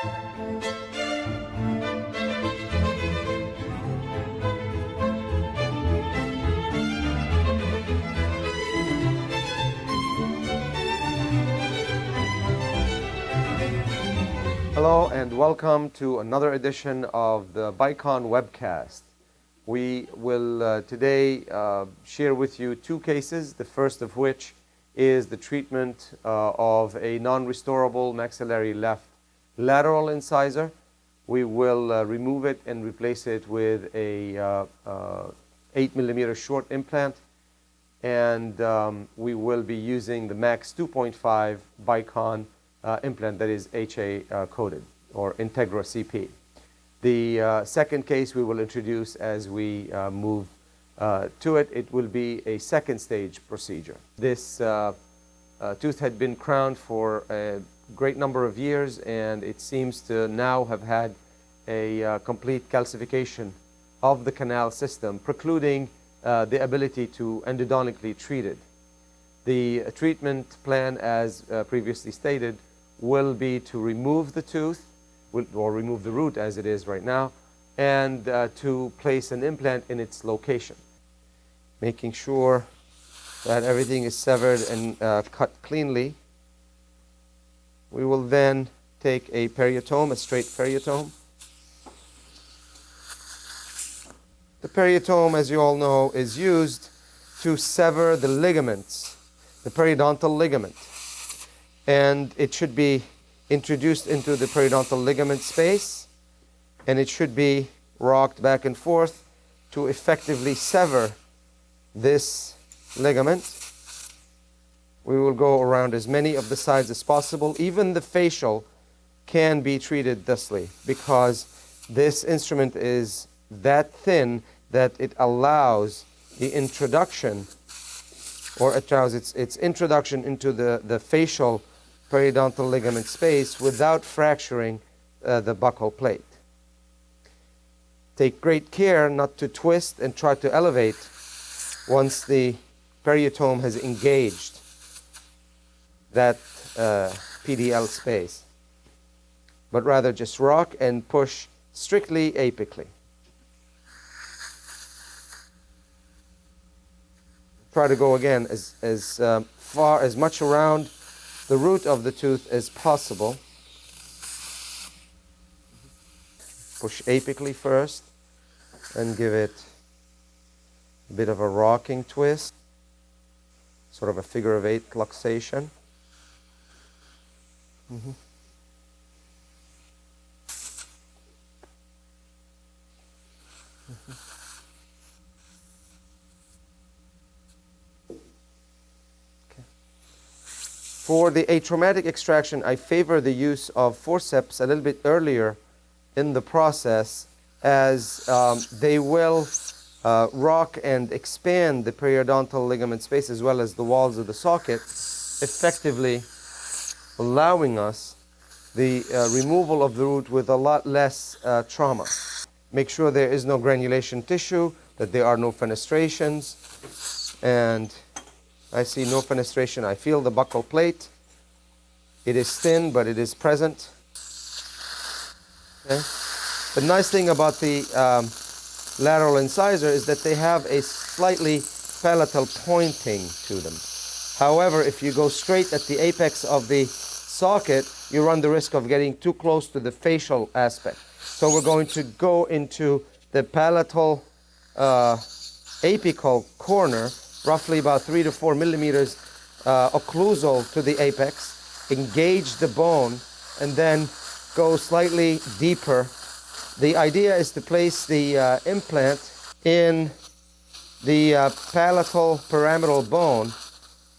Hello and welcome to another edition of the Bicon webcast. We will today share with you two cases, the first of which is the treatment of a non-restorable maxillary left lateral incisor. We will remove it and replace it with a 8mm short implant, and we will be using the Max 2.5 Bicon implant that is HA coded, or Integra CP. The second case we will introduce as we move to it. It will be a second stage procedure. This tooth had been crowned for a great number of years, and it seems to now have had a complete calcification of the canal system, precluding the ability to endodontically treat it. The treatment plan, as previously stated, will be to remove the tooth, or remove the root as it is right now, and to place an implant in its location, making sure that everything is severed and cut cleanly. We will then take a periotome, a straight periotome. The periotome, as you all know, is used to sever the ligaments, the periodontal ligament. And it should be introduced into the periodontal ligament space, and it should be rocked back and forth to effectively sever this ligament. We will go around as many of the sides as possible. Even the facial can be treated thusly, because this instrument is that thin that it allows the introduction, or it allows its introduction into the facial periodontal ligament space without fracturing the buccal plate. Take great care not to twist and try to elevate once the periotome has engaged that PDL space, but rather just rock and push strictly apically. Try to go again as far, as much around the root of the tooth as possible. Push apically first and give it a bit of a rocking twist, sort of a figure of 8 luxation. For the atraumatic extraction, I favor the use of forceps a little bit earlier in the process, as they will rock and expand the periodontal ligament space as well as the walls of the socket, effectively allowing us the removal of the root with a lot less trauma. Make sure there is no granulation tissue, that there are no fenestrations, and I see no fenestration. I feel the buccal plate. It is thin, but it is present. Okay. The nice thing about the lateral incisor is that they have a slightly palatal pointing to them. However, if you go straight at the apex of the socket, you run the risk of getting too close to the facial aspect. So we're going to go into the palatal apical corner, roughly about 3 to 4 millimeters occlusal to the apex, engage the bone, and then go slightly deeper. The idea is to place the implant in the palatal pyramidal bone,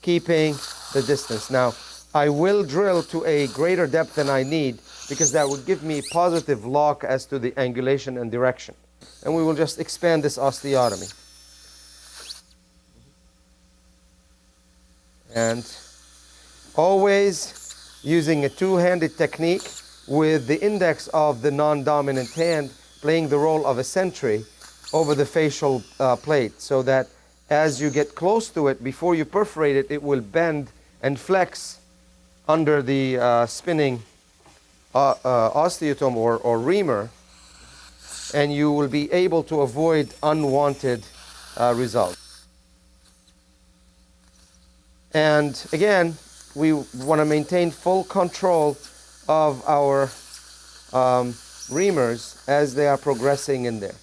keeping the distance. Now, I will drill to a greater depth than I need, because that would give me positive lock as to the angulation and direction. And we will just expand this osteotomy. And always using a two-handed technique, with the index of the non-dominant hand playing the role of a sentry over the facial plate, so that as you get close to it, before you perforate it, it will bend and flex under the spinning osteotome or reamer, and you will be able to avoid unwanted results. And again, we want to maintain full control of our reamers as they are progressing in there.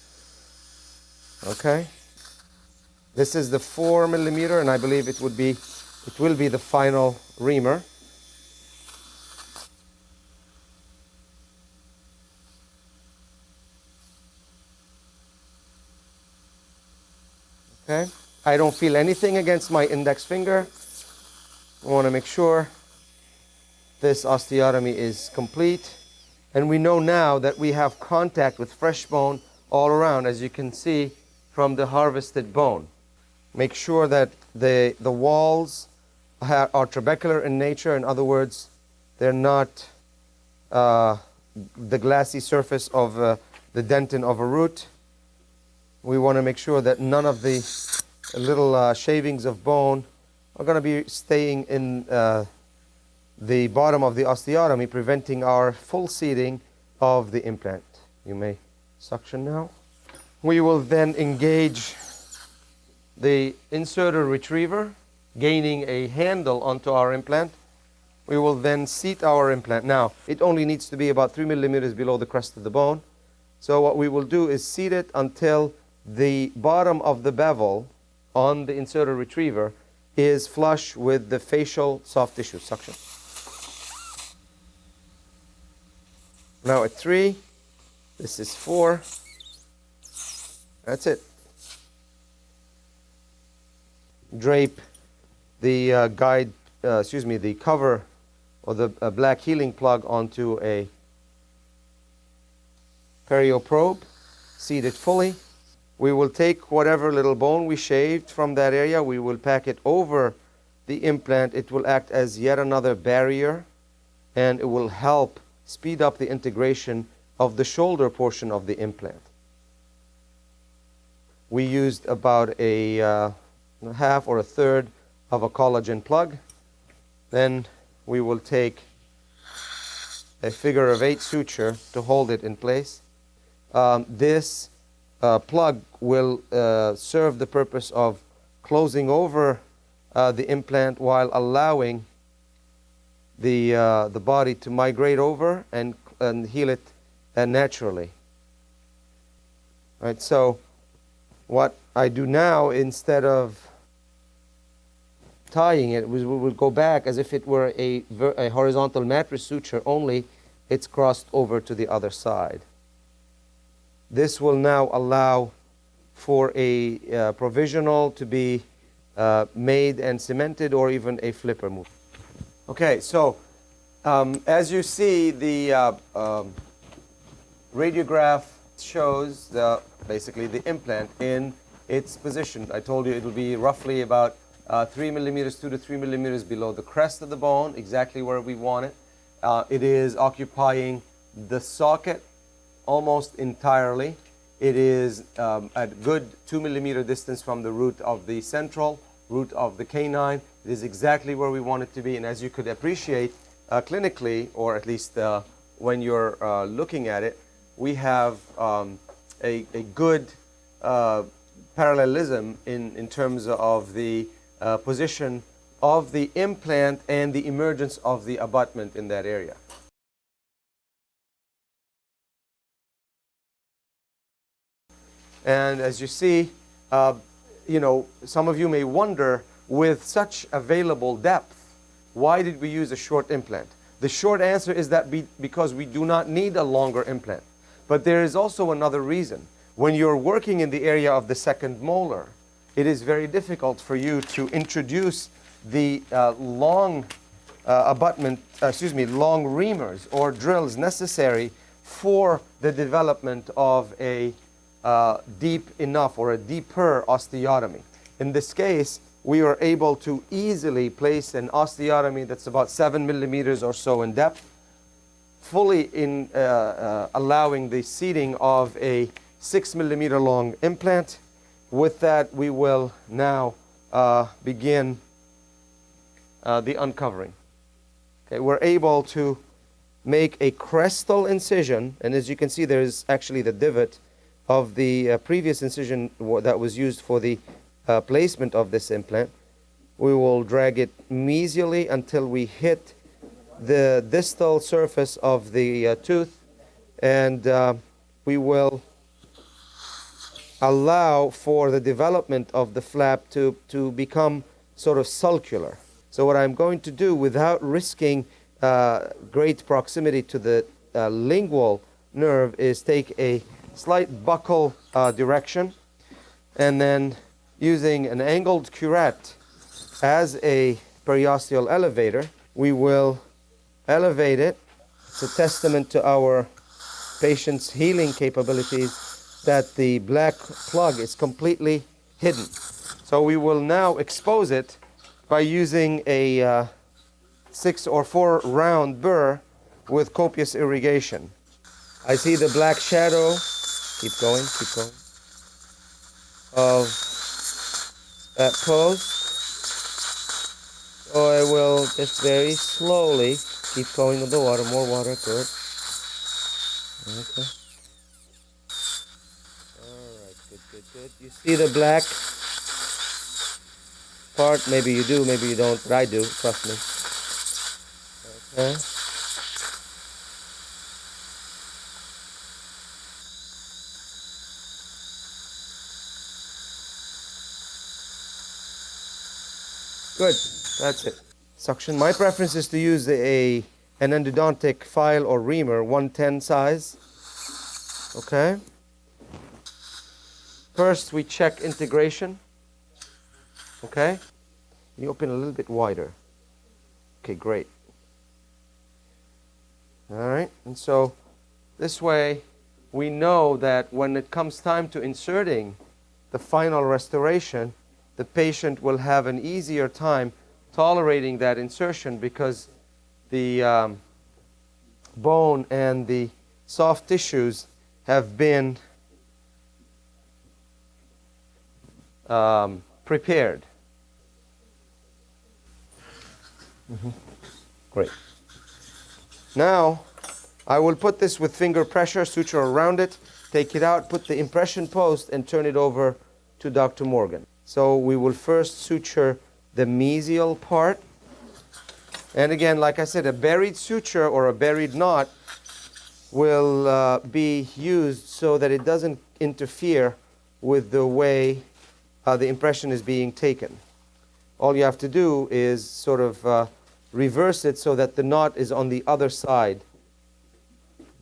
Okay? This is the 4 millimeter, and I believe it will be the final reamer. Okay? I don't feel anything against my index finger. I want to make sure this osteotomy is complete. And we know now that we have contact with fresh bone all around, as you can see from the harvested bone. Make sure that the walls are trabecular in nature. In other words, they're not the glassy surface of the dentin of a root. We want to make sure that none of the little shavings of bone are going to be staying in the bottom of the osteotomy, preventing our full seating of the implant. You may suction now. We will then engage the inserter retriever, gaining a handle onto our implant. We will then seat our implant. Now, it only needs to be about 3 millimeters below the crest of the bone. So what we will do is seat it until the bottom of the bevel on the inserter retriever is flush with the facial soft tissue suction. Now at 3, this is 4. That's it. Drape the the cover or the black healing plug onto a perio probe, seat it fully. We will take whatever little bone we shaved from that area, we will pack it over the implant. It will act as yet another barrier, and it will help speed up the integration of the shoulder portion of the implant. We used about a half or a third of a collagen plug. Then we will take a figure-of-8 suture to hold it in place. This plug will serve the purpose of closing over the implant while allowing the body to migrate over and heal it naturally. Right, so what I do now, instead of tying it, we will go back as if it were a horizontal mattress suture, only it's crossed over to the other side. This will now allow for a provisional to be made and cemented, or even a flipper move. Okay, so as you see, the radiograph shows basically the implant in its position. I told you it will be roughly about 3 millimeters, 2 to 3 millimeters below the crest of the bone, exactly where we want it. It is occupying the socket almost entirely. It is at good 2 millimeter distance from the root of the central, root of the canine. It is exactly where we want it to be, and as you could appreciate clinically, or at least when you're looking at it, we have a good parallelism in terms of the position of the implant and the emergence of the abutment in that area. And as you see, some of you may wonder, with such available depth, why did we use a short implant? The short answer is that because we do not need a longer implant. But there is also another reason. When you're working in the area of the second molar, it is very difficult for you to introduce the long reamers or drills necessary for the development of a deep enough or a deeper osteotomy. In this case, we are able to easily place an osteotomy that's about 7 millimeters or so in depth, fully in allowing the seating of a 6 millimeter long implant. With that, we will now begin the uncovering. Okay, we're able to make a crestal incision, and as you can see, there is actually the divot of the previous incision that was used for the placement of this implant. We will drag it mesially until we hit the distal surface of the tooth, and we will allow for the development of the flap to become sort of sulcular. So what I'm going to do, without risking great proximity to the lingual nerve, is take a slight buccal direction, and then using an angled curette as a periosteal elevator, we will elevate it. It's a testament to our patient's healing capabilities that the black plug is completely hidden. So we will now expose it by using a 6 or 4 round burr with copious irrigation. I see the black shadow, keep going, of that post. So I will just very slowly keep going with the water, more water, good. Okay. Alright, good. You see the black part? Maybe you do, maybe you don't, but I do, trust me. Okay. Good, that's it. Suction. My preference is to use an endodontic file or reamer, 110 size. Okay. First, we check integration. Okay. You open a little bit wider. Okay, great. All right. And so this way, we know that when it comes time to inserting the final restoration, the patient will have an easier time tolerating that insertion, because the bone and the soft tissues have been prepared. Great. Now, I will put this with finger pressure, suture around it, take it out, put the impression post, and turn it over to Dr. Morgan. So we will first suture the mesial part. And again, like I said, a buried suture or a buried knot will be used so that it doesn't interfere with the way the impression is being taken. All you have to do is sort of reverse it so that the knot is on the other side.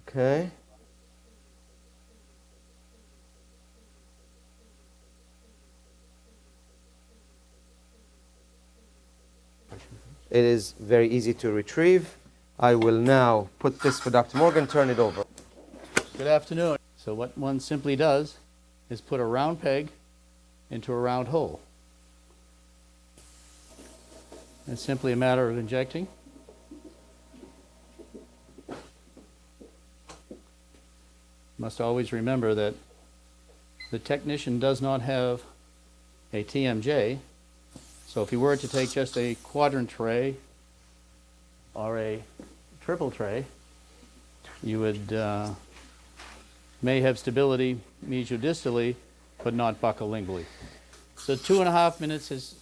Okay. It is very easy to retrieve. I will now put this for Dr. Morgan, turn it over. Good afternoon. So what one simply does is put a round peg into a round hole. It's simply a matter of injecting. Must always remember that the technician does not have a TMJ. So if you were to take just a quadrant tray or a triple tray, you would may have stability mesiodistally, but not buccolingually. So 2.5 minutes has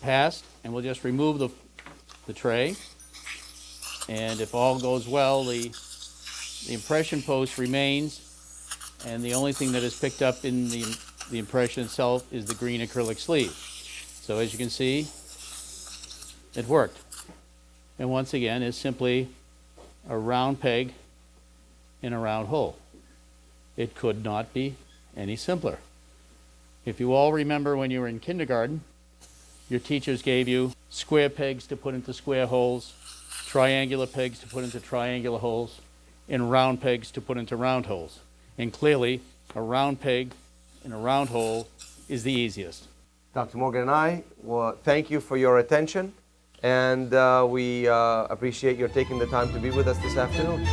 passed, and we'll just remove the tray. And if all goes well, the impression post remains, and the only thing that is picked up in the impression itself is the green acrylic sleeve. So as you can see, it worked. And once again, it's simply a round peg in a round hole. It could not be any simpler. If you all remember when you were in kindergarten, your teachers gave you square pegs to put into square holes, triangular pegs to put into triangular holes, and round pegs to put into round holes. And clearly, a round peg in a round hole is the easiest. Dr. Morgan and I thank you for your attention, and we appreciate your taking the time to be with us this afternoon.